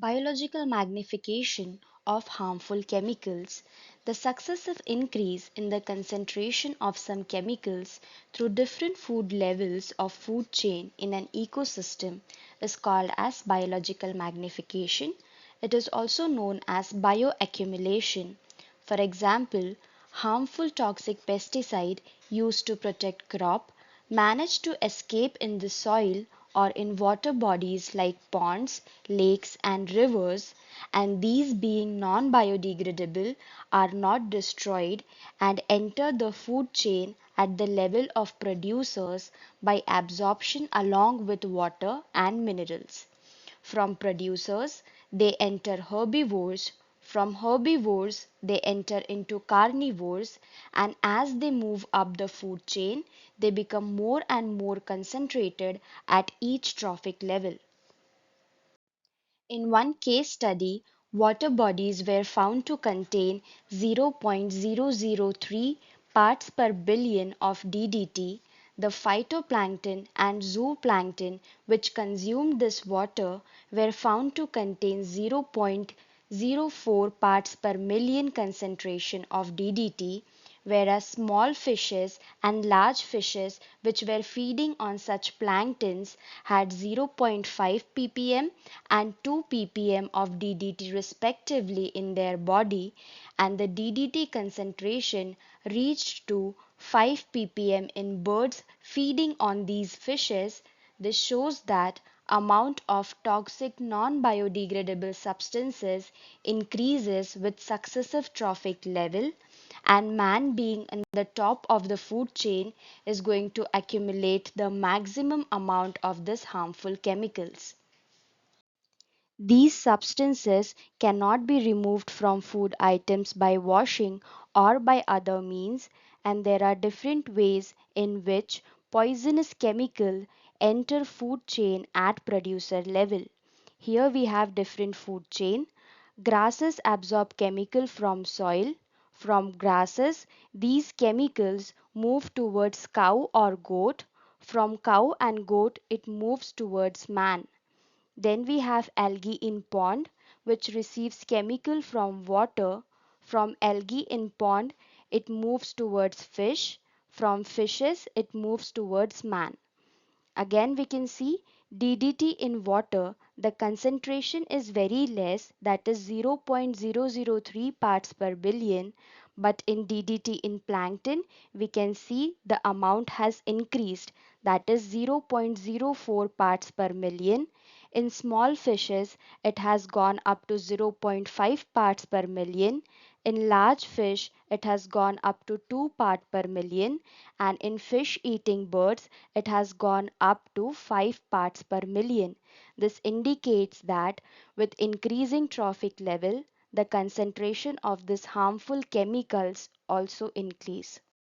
Biological magnification of harmful chemicals. The successive increase in the concentration of some chemicals through different food levels of food chain in an ecosystem is called as biological magnification. It is also known as bioaccumulation. For example, harmful toxic pesticide used to protect crop manage to escape in the soil or in water bodies like ponds, lakes, and rivers, and these being non biodegradable are not destroyed and enter the food chain at the level of producers by absorption along with water and minerals. From producers, they enter herbivores. From herbivores, they enter into carnivores, and as they move up the food chain, they become more and more concentrated at each trophic level. In one case study, water bodies were found to contain 0.003 parts per billion of DDT. The phytoplankton and zooplankton which consumed this water were found to contain 0.04 parts per million concentration of DDT, whereas small fishes and large fishes which were feeding on such planktons had 0.5 ppm and 2 ppm of DDT respectively in their body, and the DDT concentration reached to 5 ppm in birds feeding on these fishes. This shows that amount of toxic non-biodegradable substances increases with successive trophic level, and man being in the top of the food chain is going to accumulate the maximum amount of this harmful chemicals. These substances cannot be removed from food items by washing or by other means, and there are different ways in which poisonous chemical enter food chain at producer level. Here we have different food chain. Grasses absorb chemical from soil. From grasses, these chemicals move towards cow or goat. From cow and goat, it moves towards man. Then we have algae in pond, which receives chemical from water. From algae in pond, it moves towards fish. From fishes, it moves towards man. Again we can see DDT in water, the concentration is very less, that is 0.003 parts per billion, but in DDT in plankton we can see the amount has increased, that is 0.04 parts per million. In small fishes it has gone up to 0.5 parts per million. In large fish it has gone up to 2 part per million, and in fish eating birds it has gone up to 5 parts per million. This indicates that with increasing trophic level, the concentration of these harmful chemicals also increase.